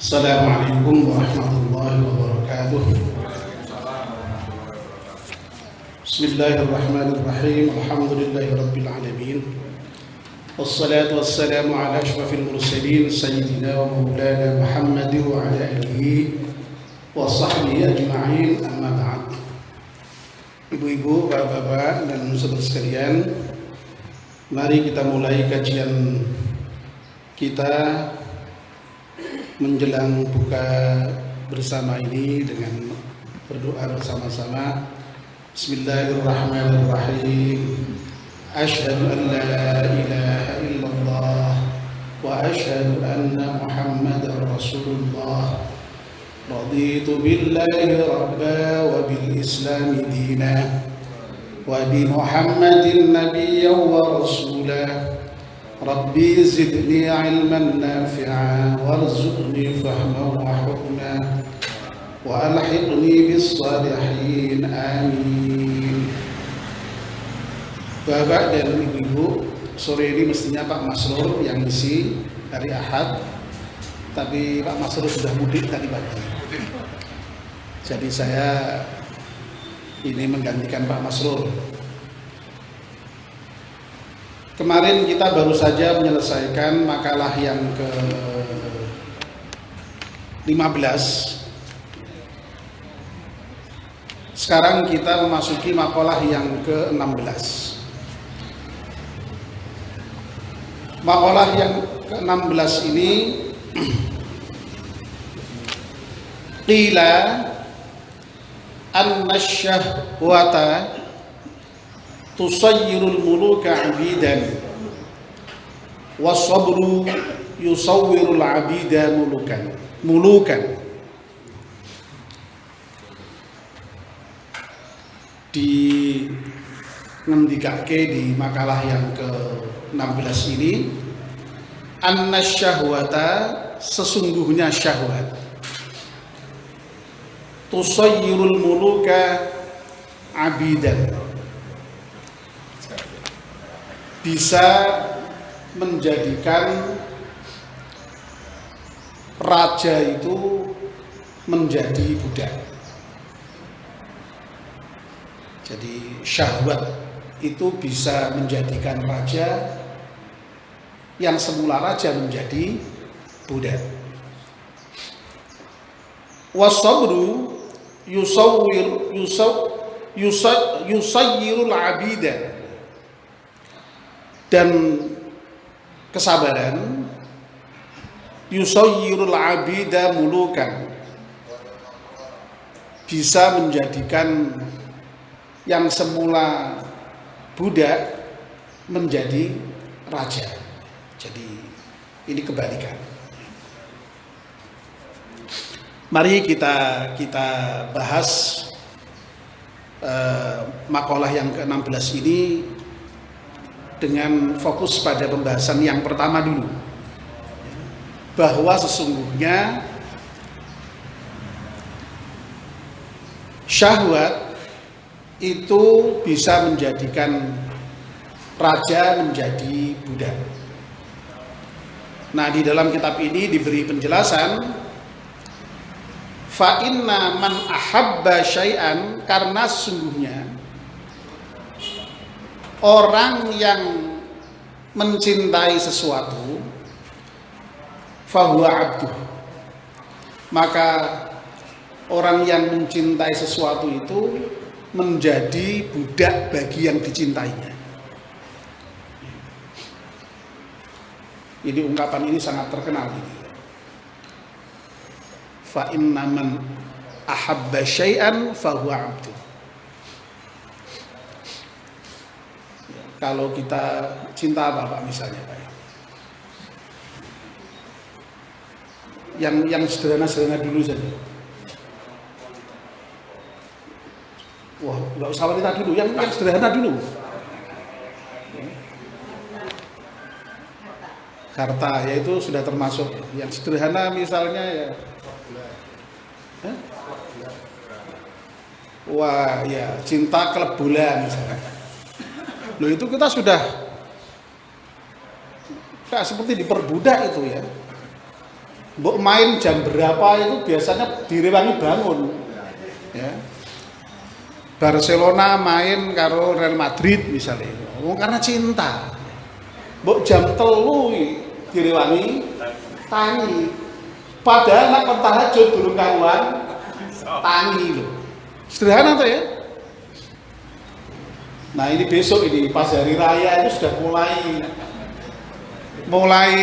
Assalamualaikum warahmatullahi wabarakatuh. Bismillahirrahmanirrahim. Alhamdulillahirabbil alamin. Wassalatu wassalamu ala asyrafil mursalin sayyidina wa maulana Muhammad wa ala alihi wa sahbihi ajma'in. Amma ba'd. Ibu-ibu, bapak-bapak dan saudara sekalian, mari kita mulai kajian kita menjelang buka bersama ini dengan berdoa bersama-sama. Bismillahirrahmanirrahim. Asyhadu an la ilaha illallah wa asyhadu anna Muhammadar Rasulullah. Raditu billahi rabba wa bil Islam dina wa bi Muhammadin nabiyyan wa rasulah. Rabbi zidni ilman nafi'a warzuqni fahman wa hukma wa alhiqni bis salihin, amin. Bapak dan ibu, sore ini mestinya Pak Masrur yang ngisi hari Ahad, tapi Pak Masrur sudah mudik tadi pagi. Jadi saya ini menggantikan Pak Masrur. Kemarin kita baru saja menyelesaikan makalah yang ke-15. Sekarang kita memasuki makalah yang ke-16. Makalah yang ke-16 ini qila anna syahwata tusayyirul muluka abidan was-sabru yusawwirul abida mulukan. Di ngendikake di makalah yang ke-16 ini, anna syahwata, sesungguhnya syahwat, tusayyirul muluka abidan, bisa menjadikan raja itu menjadi budak. Jadi syahwat itu bisa menjadikan raja yang semula raja menjadi budak. Wasabru yusayyirul abida, dan kesabaran yusayyirul abida mulukan, bisa menjadikan yang semula budak menjadi raja. Jadi ini kebalikan. Mari kita bahas makalah yang ke-16 ini dengan fokus pada pembahasan yang pertama dulu, bahwa sesungguhnya syahwat itu bisa menjadikan raja menjadi budak. Nah, di dalam kitab ini diberi penjelasan, fa inna man ahabba syai'an, karena sesungguhnya orang yang mencintai sesuatu, fahuwa abduh, maka orang yang mencintai sesuatu itu menjadi budak bagi yang dicintainya. Jadi ungkapan ini sangat terkenal. Fa inna man ahabba syai'an fahuwa abduh. Kalau kita cinta apa Pak misalnya Pak? Yang sederhana-sederhana dulu saja. Wah, nggak usah wanita dulu, yang sederhana dulu. Harta, yaitu sudah termasuk yang sederhana, misalnya ya. Wah, ya cinta klub bola misalnya. Loh, itu kita sudah seperti diperbudak itu ya. Mbok main jam berapa itu biasanya direwangi bangun. Ya. Barcelona main karo Real Madrid misalnya. Karena cinta. Mbok jam 3 direwangi tangi. Padahal nak tahajud durung karuan tangi lho. Sederhana tuh ya. Nah, ini besok ini pas hari raya itu sudah mulai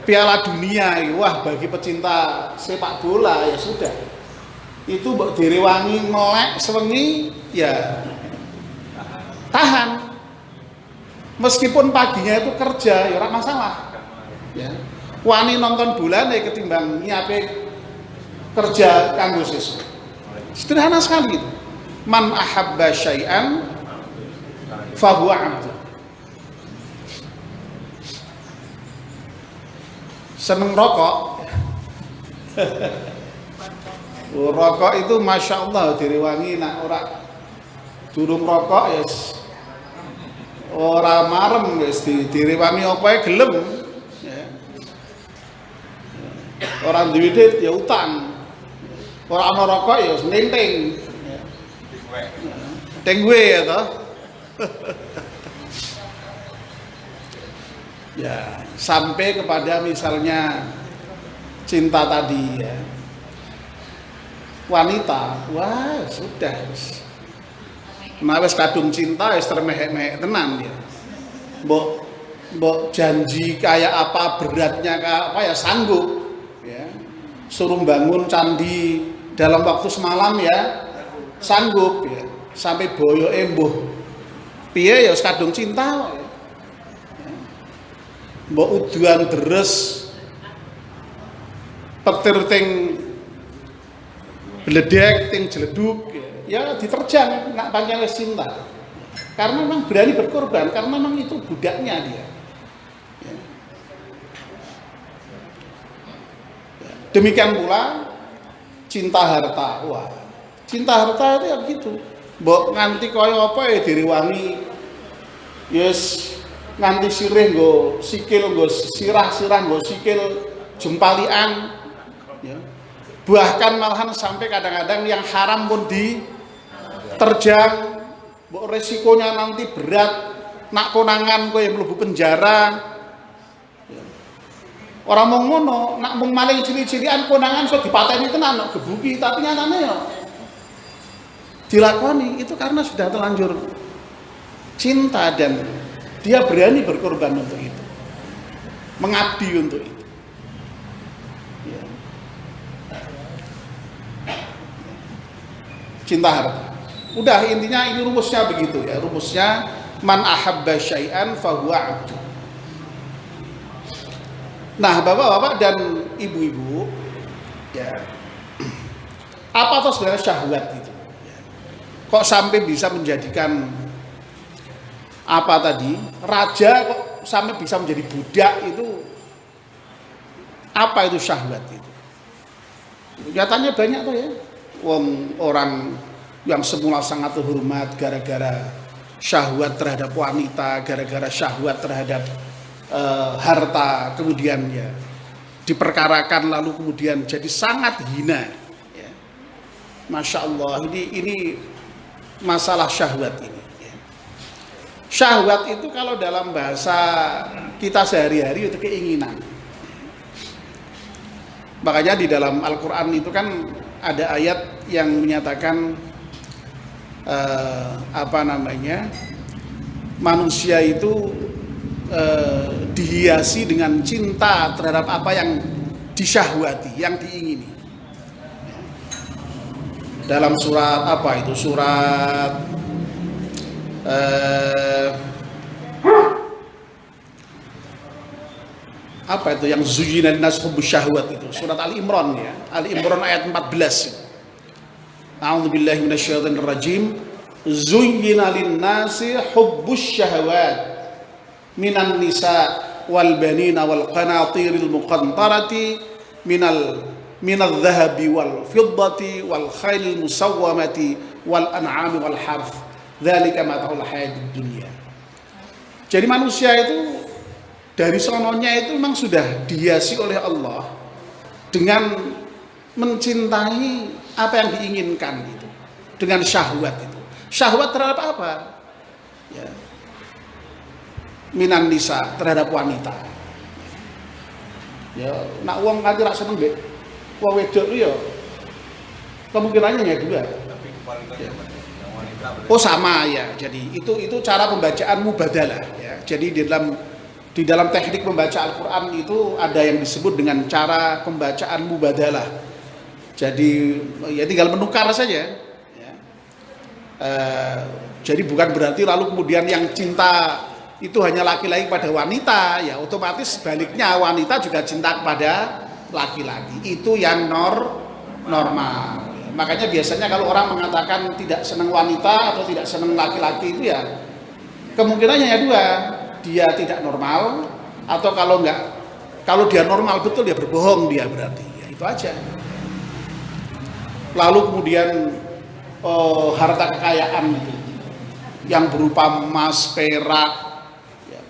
Piala Dunia. Wah, bagi pecinta sepak bola ya sudah. Itu mbok direwangi melek sewengi ya tahan. Meskipun paginya itu kerja ya ora masalah. Ya. Wani nonton bola nek ketimbang nyiape kerja kanggo sesuk. Sederhana sekali itu. Man ahabba syai'an fahuwa 'abdu. Seneng rokok. Rokok itu masya Allah direwangi nak ora durung rokok ya ora marem wis direwangi apa gelem ya. Ora duwe duit ya utang. Ora ana rokok ya nenteng. Tengwe ya toh. Ya, sampai kepada misalnya cinta tadi ya. Wanita, wah sudah. Nah wis kadung cinta wis termehek-mehek tenan ya. Mbok janji kayak apa beratnya kayak apa ya sanggup ya. Suruh bangun candi dalam waktu semalam ya sanggup ya. Sampai boyoke mbuh piye ya wis kadung cinta ya. Mbok uduan deres petir ting bledek ting jeleduk ya diterjang nak pancen wis cinta. Karena memang berani berkorban, karena memang itu budaknya dia. Ya. Demikian pula cinta harta. Wah, cinta harta itu ya begitu. Mbok nganti kaya apa ya direwangi. Yes, nganti sirih nggo sikil, nggo sirah-sirah, nggo sikil jempalian. Ya. Bahkan malahan sampai kadang-kadang yang haram pun diterjang. Mbok resikonya nanti berat, nak konangan kowe mlebu penjara. Orang mau ngono, nak mung maling cili-cilian konangan so dipateni tenan kok gebuki, tapi nyatane ya dilakoni itu karena sudah terlanjur cinta dan dia berani berkorban untuk itu. Mengabdi untuk itu. Ya. Cinta harta. Udah intinya ini rumusnya begitu ya. Rumusnya man ahabba syai'an fahuwa 'abdu. Nah, Bapak-bapak dan Ibu-ibu, ya. Apa tuh sebenarnya syahwat itu? Ya. Kok sampai bisa menjadikan apa tadi? Raja kok sampai bisa menjadi budak itu? Apa itu syahwat itu? Nyatanya banyak tuh ya. Orang yang semula sangat terhormat gara-gara syahwat terhadap wanita, gara-gara syahwat terhadap harta, kemudian ya diperkarakan lalu kemudian jadi sangat hina. Ya. Masya Allah, ini masalah syahwat ini. Ya. Syahwat itu kalau dalam bahasa kita sehari-hari itu keinginan. Makanya di dalam Al-Quran itu kan ada ayat yang menyatakan manusia itu dihiasi dengan cinta terhadap apa yang disyahwati, yang diingini. Dalam surat apa itu? Surat apa itu yang zuyyina linnas hubbus syahwat itu? Surat Ali Imran ya. Ali Imran ayat 14. A'udzubillahi minasyaitonir rajim. Zuyyina lin-nasi hubbus syahawat minan nisa wal banina wal qanatiril muqantarati minal dhahabi wal fiddati wal khailil musawwamati wal an'ami wal harth. Dzalika mata'ul hayatid dunya. Jadi manusia itu dari sononya itu memang sudah dihiasi oleh Allah dengan mencintai apa yang diinginkan itu, dengan syahwat itu. Syahwat terhadap apa? Ya. Minan nisa, terhadap wanita. Ya, nak wong kanthi ra seneng mbek wong wedok ya kemungkinannya ya dua. Ya. Oh sama ya. Jadi itu cara pembacaan mubadalah ya. Jadi di dalam teknik membaca Al-Qur'an itu ada yang disebut dengan cara pembacaan mubadalah. Jadi ya tinggal menukar saja ya. Jadi bukan berarti lalu kemudian yang cinta itu hanya laki-laki pada wanita, ya otomatis sebaliknya wanita juga cinta kepada laki-laki. Itu yang normal. Makanya biasanya kalau orang mengatakan tidak senang wanita atau tidak senang laki-laki itu ya kemungkinannya ya dua, dia tidak normal, atau kalau dia normal betul dia berbohong, dia berarti ya itu aja. Lalu kemudian harta kekayaan itu yang berupa emas, perak,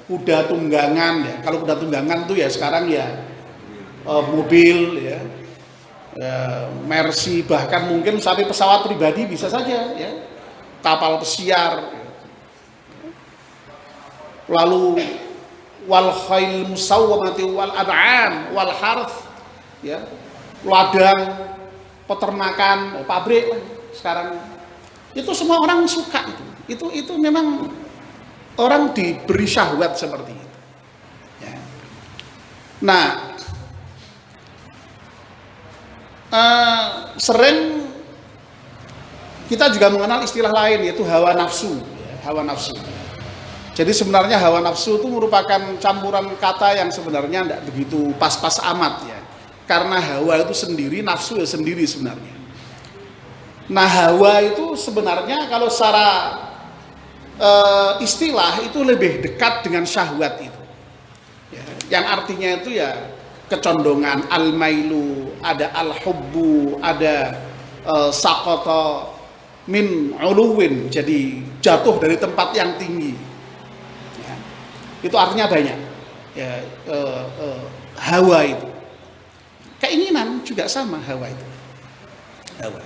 kuda tunggangan ya. Kalau kuda tunggangan tuh ya sekarang ya mobil ya, Mercy, bahkan mungkin sampai pesawat pribadi bisa saja ya, kapal pesiar. Lalu wal khail musawwamati wal an'am wal harth ya, ladang, peternakan, pabrik sekarang itu semua orang suka itu memang orang diberi syahwat seperti itu. Ya. Nah, sering kita juga mengenal istilah lain yaitu hawa nafsu. Ya, hawa nafsu. Jadi sebenarnya hawa nafsu itu merupakan campuran kata yang sebenarnya tidak begitu pas-pas amat ya. Karena hawa itu sendiri, nafsu ya sendiri sebenarnya. Nah, hawa itu sebenarnya kalau secara istilah itu lebih dekat dengan syahwat itu ya, yang artinya itu ya kecondongan, al-mailu, ada al-hubbu, ada saqata min uluwin, jadi jatuh dari tempat yang tinggi ya. Itu artinya banyak ya, hawa itu keinginan juga sama, hawa itu hawa.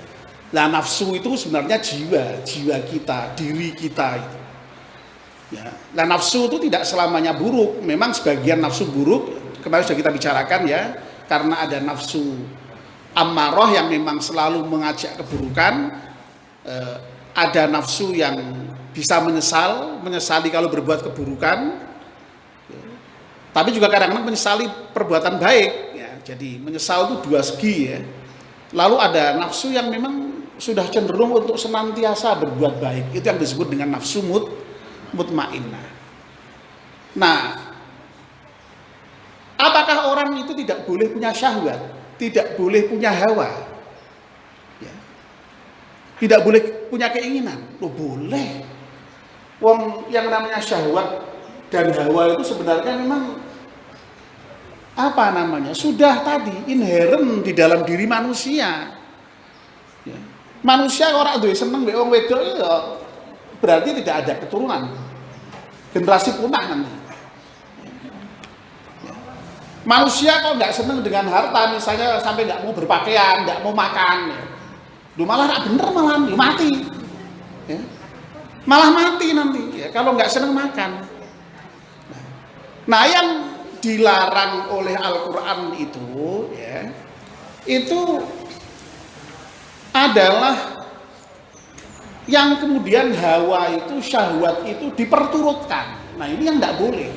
Nah, nafsu itu sebenarnya jiwa kita, diri kita itu. Ya. Nah, nafsu itu tidak selamanya buruk. Memang sebagian nafsu buruk, kemarin sudah kita bicarakan ya, karena ada nafsu ammarah yang memang selalu mengajak keburukan. Ada nafsu yang bisa menyesali kalau berbuat keburukan. Tapi juga kadang-kadang menyesali perbuatan baik. Ya. Jadi menyesal itu dua segi ya. Lalu ada nafsu yang memang sudah cenderung untuk senantiasa berbuat baik. Itu yang disebut dengan nafsu mutmainnah. Nah, apakah orang itu tidak boleh punya syahwat? Tidak boleh punya hawa? Ya. Tidak boleh punya keinginan? Loh, boleh. Wong yang namanya syahwat dan hawa itu sebenarnya memang apa namanya? Sudah tadi inherent di dalam diri manusia. Ya. Manusia orang duwe seneng mbek wong wedok ya berarti tidak ada keturunan. Generasi punah nanti. Ya. Manusia kalau nggak seneng dengan harta, misalnya sampai nggak mau berpakaian, nggak mau makan, ya. Duh, malah nggak bener, malah mati. Ya. Malah mati nanti ya, kalau nggak seneng makan. Nah, yang dilarang oleh Al-Quran itu ya, itu adalah yang kemudian hawa itu, syahwat itu diperturutkan. Nah, ini yang tidak boleh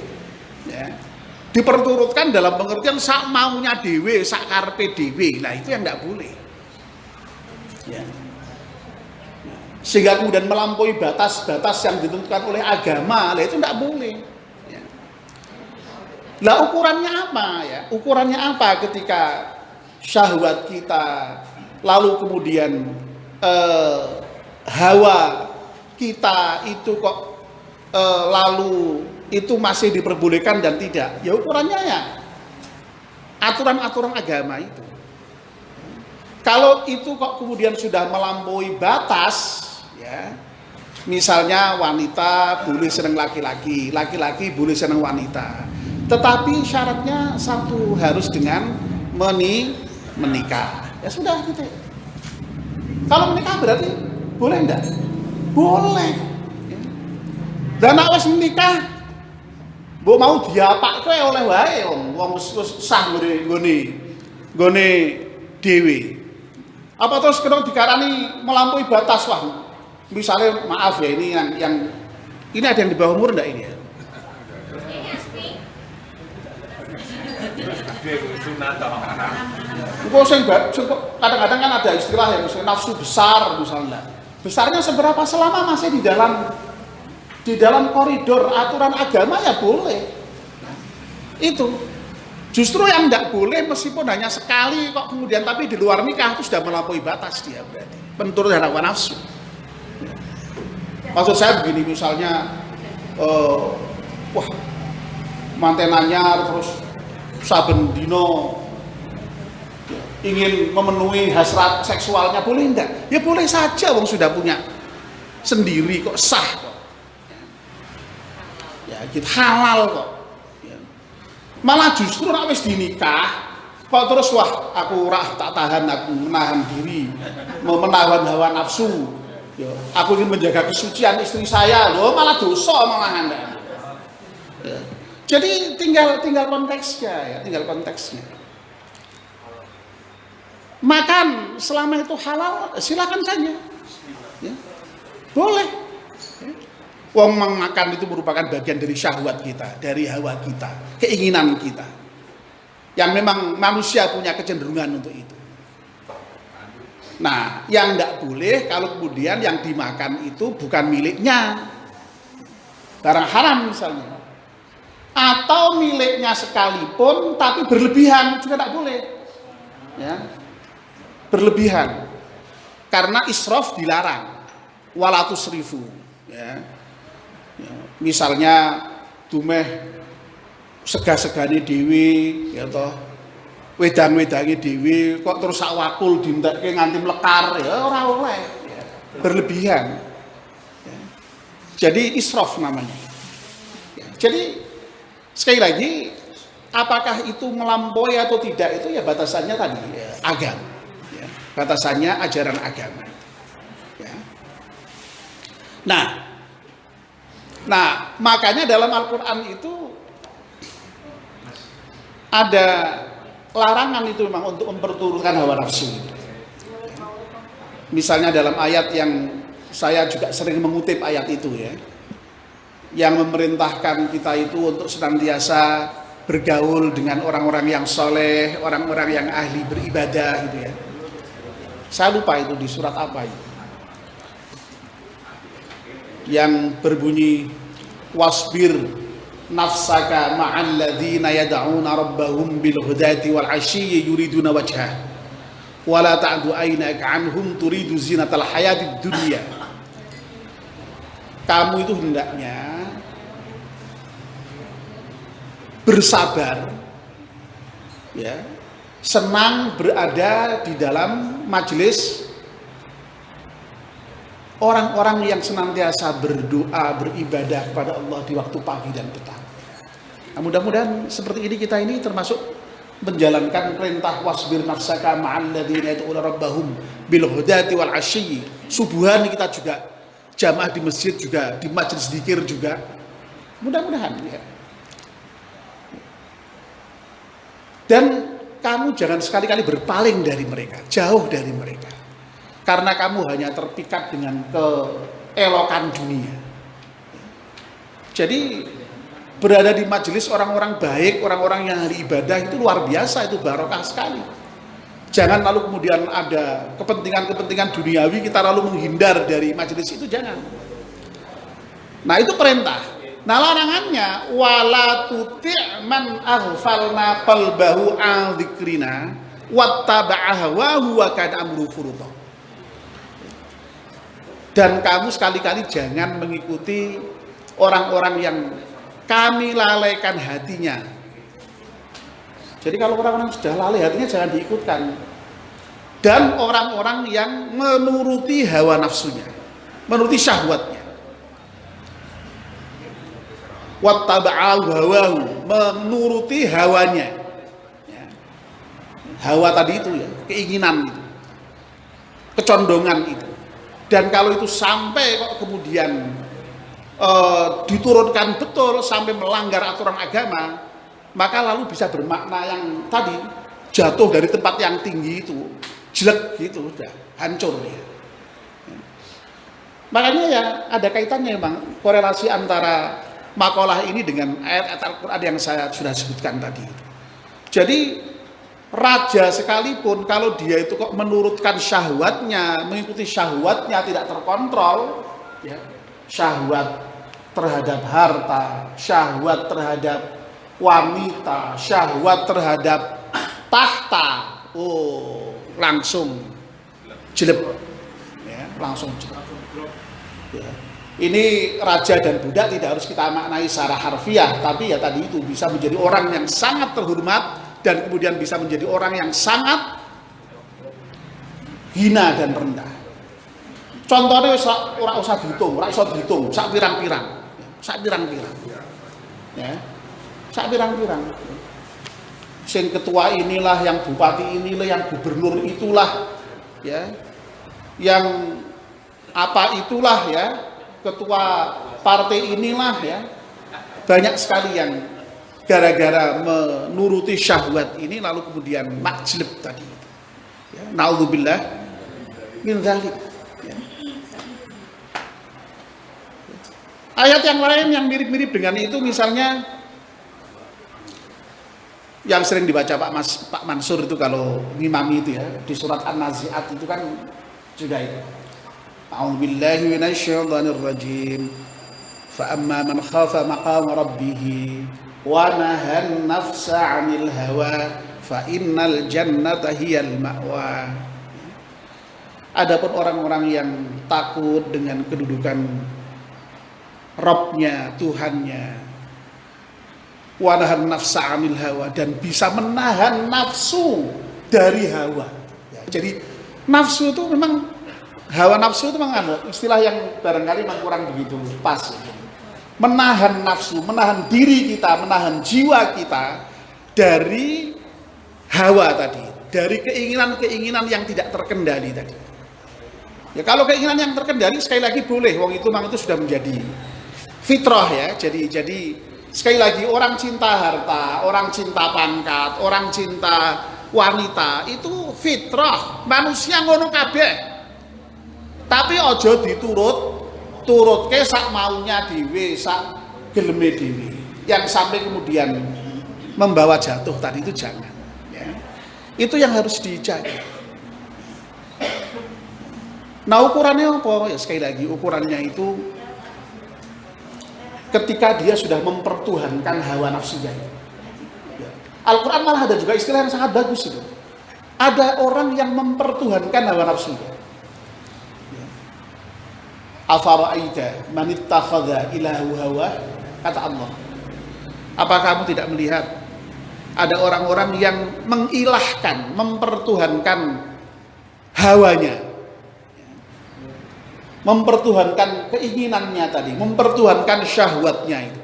ya. Diperturutkan dalam pengertian sak maunya dewe, sak karpe dewe. Nah, itu yang tidak boleh ya. Sehingga kemudian melampaui batas-batas yang ditentukan oleh agama. Nah, itu tidak boleh ya. Nah, ukurannya apa ya? Ukurannya apa ketika syahwat kita lalu kemudian hawa kita itu kok lalu itu masih diperbolehkan dan tidak? Ya ukurannya ya aturan-aturan agama itu. Kalau itu kok kemudian sudah melampaui batas ya, misalnya wanita boleh senang laki-laki, laki-laki boleh senang wanita, Tetapi syaratnya satu, harus dengan menikah. Ya sudah gitu. Kalau menikah berarti boleh enggak? Boleh. Dan nek wis menikah, mbok mau diapake oleh wae wong wis sah nggone dhewe. Apa terus kena dikarani melampaui batas? Wah, misalnya maaf ya, ini yang ini ada yang di bawah umur enggak ini ya? Kadang-kadang kan ada istilah yang misalnya nafsu besar misalnya. Besarnya seberapa, selama masih di dalam koridor aturan agama ya boleh. Itu justru yang tidak boleh meskipun hanya sekali kok kemudian, tapi di luar nikah itu sudah melampaui batas dia, berarti penurunan hawa nafsu. Maksud saya begini, misalnya wah manten anyar terus saben dino ingin memenuhi hasrat seksualnya, boleh enggak? Ya boleh saja, wong sudah punya sendiri kok, sah kok. Ya gitu, halal kok. Ya. Malah justru nek wis dinikah kok terus wah aku tak tahan, aku menahan diri, menahan hawa nafsu. Ya, aku ingin menjaga kesucian istri saya, loh malah dosa malahan. Ya. Jadi tinggal konteksnya ya, tinggal konteksnya. Makan selama itu halal, silakan saja. Ya. Boleh. Ya. Wong makan itu merupakan bagian dari syahwat kita, dari hawa kita, keinginan kita. Yang memang manusia punya kecenderungan untuk itu. Nah, yang enggak boleh kalau kemudian yang dimakan itu bukan miliknya. Barang haram misalnya. Atau miliknya sekalipun tapi berlebihan juga tidak boleh. Ya. Berlebihan. Karena israf dilarang. Wala tusrifu. Ya. Ya. Misalnya dumeh sega-segane dhewe ya toh. Wedang-wedange dhewe kok terus sak wakul dientekke nganti mlekar ya ora oleh. Ya. Berlebihan. Ya. Jadi israf namanya. Ya. Jadi sekali lagi, apakah itu melampaui atau tidak, itu ya batasannya tadi ya, agama, ya. Batasannya ajaran agama. Ya. Nah, makanya dalam Al-Quran itu ada larangan itu memang untuk memperturutkan hawa nafsu. Misalnya dalam ayat yang saya juga sering mengutip ayat itu ya, yang memerintahkan kita itu untuk senantiasa bergaul dengan orang-orang yang soleh, orang-orang yang ahli beribadah gitu ya. Saya lupa itu di surat apa itu. Yang berbunyi wasbir nafsaka ma'al ladzina yad'una rabbahum bil ghadati wal 'ashyi yuriduna wajhah wa la ta'du aynaka 'anhum turidu zinatal hayatid dunya. Kamu itu hendaknya bersabar, ya, senang berada di dalam majelis orang-orang yang senantiasa berdoa, beribadah kepada Allah di waktu pagi dan petang. Nah, mudah-mudahan seperti ini kita ini termasuk menjalankan perintah wasbir nafsaka ma'al ladzina yad'una rabbahum bil ghadati wal 'ashyi. Subuhan kita juga jamaah di masjid juga, di majelis zikir juga. Mudah-mudahan ya. Dan kamu jangan sekali-kali berpaling dari mereka, jauh dari mereka. Karena kamu hanya terpikat dengan keelokan dunia. Jadi berada di majelis orang-orang baik, orang-orang yang ahli ibadah itu luar biasa, itu barokah sekali. Jangan lalu kemudian ada kepentingan-kepentingan duniawi kita lalu menghindar dari majelis itu, jangan. Nah itu perintah. Nah larangannya wala tuti' man aghfalna qalbahu an dzikrina wattaba'a hawahu wa kana amru furudha. Dan kamu sekali-kali jangan mengikuti orang-orang yang kami lalaikan hatinya. Jadi kalau orang-orang sudah lalai hatinya jangan diikutkan. Dan orang-orang yang menuruti hawa nafsunya, menuruti syahwatnya. wattaba'al hawahu, menuruti hawanya. Ya. Hawa tadi itu ya, keinginan itu, kecondongan itu. Dan kalau itu sampai kok kemudian diturunkan betul sampai melanggar aturan agama, maka lalu bisa bermakna yang tadi, jatuh dari tempat yang tinggi itu, jelek gitu, udah hancur ya. Makanya ya ada kaitannya memang korelasi antara makalah ini dengan ayat-ayat Al-Quran yang saya sudah sebutkan tadi. Jadi raja sekalipun kalau dia itu kok menurutkan syahwatnya, mengikuti syahwatnya tidak terkontrol, ya, syahwat terhadap harta, syahwat terhadap wanita, syahwat terhadap tahta, langsung jelek, ya, langsung jelek. Ya. Ini raja dan budak tidak harus kita maknai secara harfiah, tapi ya tadi itu bisa menjadi orang yang sangat terhormat dan kemudian bisa menjadi orang yang sangat hina dan rendah. Contohnya ora usah dihitung, ora iso dihitung, sak pirang-pirang. Sak pirang-pirang. Ya. Sak pirang-pirang. Sing ketua inilah, yang bupati inilah, yang gubernur itulah, ya. Yang apa itulah ya, ketua partai inilah ya. Banyak sekali yang gara-gara menuruti syahwat ini lalu kemudian majlib tadi. Ya, naudzubillah min dzalik. Ya. Ayat yang lain yang mirip-mirip dengan itu misalnya yang sering dibaca Pak Mansur itu kalau ngimami itu ya, di surat An-Nazi'at itu kan juga itu. A'udzubillahi minasyaitonir rajim. Fa amma man khafa maqama rabbih wa nahan nafsa 'anil hawa fa innal jannata hiyal ma'wa. Adapun orang-orang yang takut dengan kedudukan Rabbnya, Tuhannya, wa nahan nafsa 'anil hawa, dan bisa menahan nafsu dari hawa. Ya, jadi nafsu itu memang, hawa nafsu itu memang istilah yang barangkali memang kurang begitu pas. Menahan nafsu, menahan diri kita, menahan jiwa kita dari hawa tadi, dari keinginan-keinginan yang tidak terkendali tadi. Ya kalau keinginan yang terkendali sekali lagi boleh, wong itu memang itu sudah menjadi fitrah ya. Jadi sekali lagi orang cinta harta, orang cinta pangkat, orang cinta wanita itu fitrah, manusia ngono kabeh. Tapi ojo turut ke sak maunya dhewe, sak geleme dhewe, yang sampai kemudian membawa jatuh tadi itu jangan ya. Itu yang harus dijaga. Nah ukurannya apa? Ya sekali lagi ukurannya itu ketika dia sudah mempertuhankan hawa nafsunya. Ya. Al-Quran malah ada juga istilah yang sangat bagus itu. Ada orang yang mempertuhankan hawa nafsunya. Afara'aita man ittakhadha ilahu hawa, kata Allah. Apa kamu tidak melihat ada orang-orang yang mengilahkan, mempertuhankan hawanya, mempertuhankan keinginannya tadi, mempertuhankan syahwatnya itu.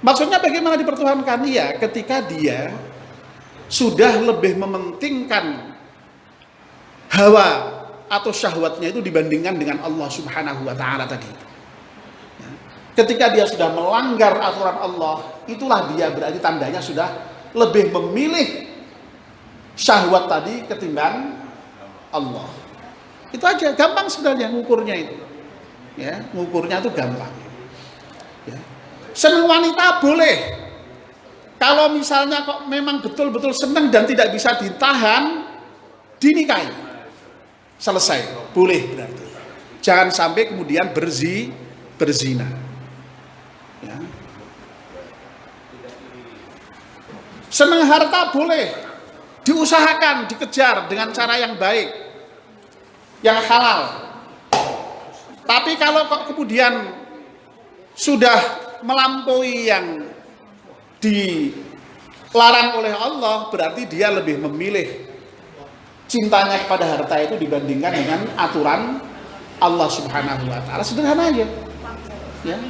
Maksudnya bagaimana dipertuhankan? Ya, ketika dia sudah lebih mementingkan hawa atau syahwatnya itu dibandingkan dengan Allah Subhanahu wa ta'ala tadi. Ketika dia sudah melanggar aturan Allah, itulah dia berarti tandanya sudah lebih memilih syahwat tadi ketimbang Allah. Itu aja, gampang sebenarnya ngukurnya itu. Ya, ngukurnya itu gampang. Ya. Senang wanita boleh. Kalau misalnya kok memang betul-betul senang dan tidak bisa ditahan, dinikahi. Selesai, boleh berarti. Jangan sampai kemudian berzina. Ya. Senang harta boleh, diusahakan, dikejar dengan cara yang baik, yang halal. Tapi kalau kok kemudian sudah melampaui yang dilarang oleh Allah, berarti dia lebih memilih cintanya kepada harta itu dibandingkan dengan aturan Allah Subhanahu wa ta'ala. Sederhana aja. Ya.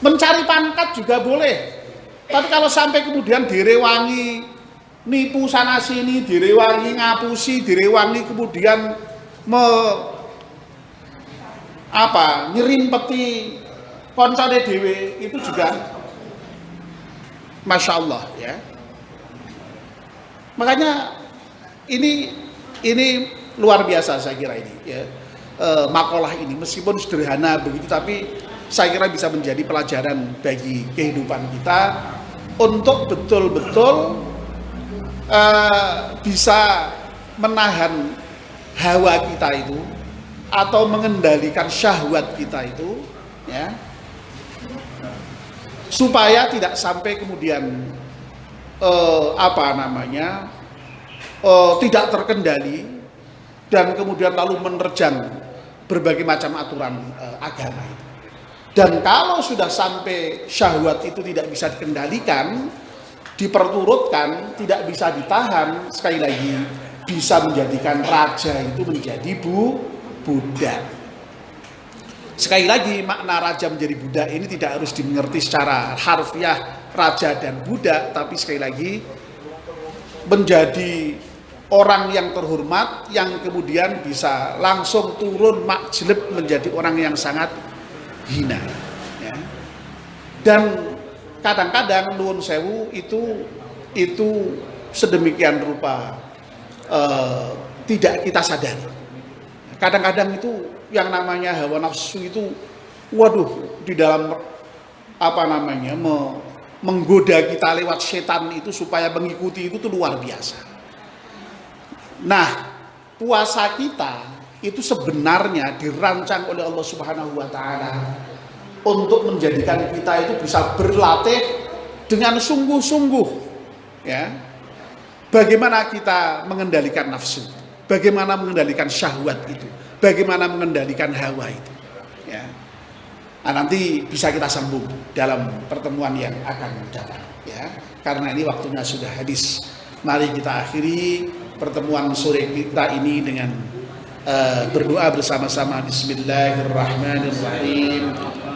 Mencari pangkat juga boleh. Tapi kalau sampai kemudian direwangi, nipu sana sini, direwangi ngapusi, direwangi kemudian nyerimpeti koncone dhewe, itu juga Masya Allah ya. Makanya ini luar biasa saya kira ini ya. Makalah ini meskipun sederhana begitu, tapi saya kira bisa menjadi pelajaran bagi kehidupan kita untuk betul-betul bisa menahan hawa kita itu atau mengendalikan syahwat kita itu ya, supaya tidak sampai kemudian tidak terkendali dan kemudian lalu menerjang berbagai macam aturan agama itu. Dan kalau sudah sampai syahwat itu tidak bisa dikendalikan, diperturutkan, tidak bisa ditahan, sekali lagi bisa menjadikan raja itu menjadi budak. Sekali lagi makna raja menjadi budak ini tidak harus dimengerti secara harfiah raja dan budak, tapi sekali lagi menjadi orang yang terhormat yang kemudian bisa langsung turun makjleb menjadi orang yang sangat hina ya. Dan kadang-kadang nuwun sewu itu sedemikian rupa tidak kita sadari. Kadang-kadang itu yang namanya hawa nafsu itu di dalam menggoda kita lewat setan itu supaya mengikuti itu tuh luar biasa. Nah, puasa kita itu sebenarnya dirancang oleh Allah Subhanahu wa taala untuk menjadikan kita itu bisa berlatih dengan sungguh-sungguh ya. Bagaimana kita mengendalikan nafsu, bagaimana mengendalikan syahwat itu, bagaimana mengendalikan hawa itu ya. Nah, nanti bisa kita sambung dalam pertemuan yang akan datang ya. Karena ini waktunya sudah habis. Mari kita akhiri pertemuan sore kita ini dengan berdoa bersama-sama. Bismillahirrahmanirrahim.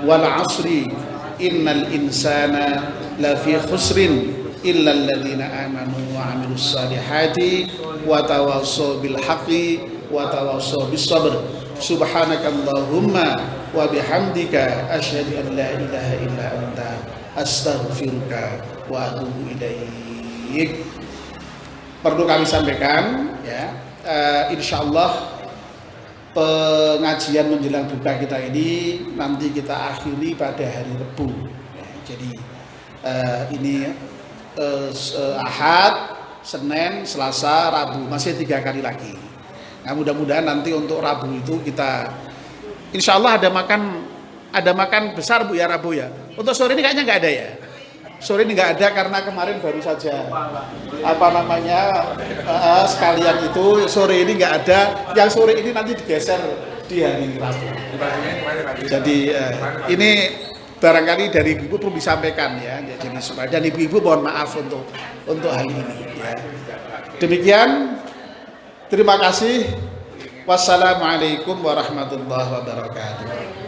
Wal 'asri innal insana lafi khusrin illa alladziina amanu wa 'amilus salihati wa tawassaw bil haqqi wa tawassaw bis sabr. Subhanakallahumma wa bihamdika asyhadu an la ilaha illa anta astaghfiruka wa atubu ilaik. Perlu kami sampaikan ya, insyaallah pengajian menjelang buka kita ini nanti kita akhiri pada hari Rabu ya. Jadi ini Ahad, Senin, Selasa, Rabu, masih 3 kali lagi. Nah, mudah-mudahan nanti untuk Rabu itu kita insyaallah ada makan besar Bu ya Rabu ya. Untuk sore ini kayaknya nggak ada ya. Sore ini nggak ada karena kemarin baru saja sekalian itu, sore ini nggak ada. Yang sore ini nanti digeser di hari Rabu. Jadi ini barangkali dari ibu perlu disampaikan ya. Jadi dan ibu-ibu mohon maaf untuk hal ini ya. Demikian, terima kasih. Wassalamualaikum warahmatullahi wabarakatuh.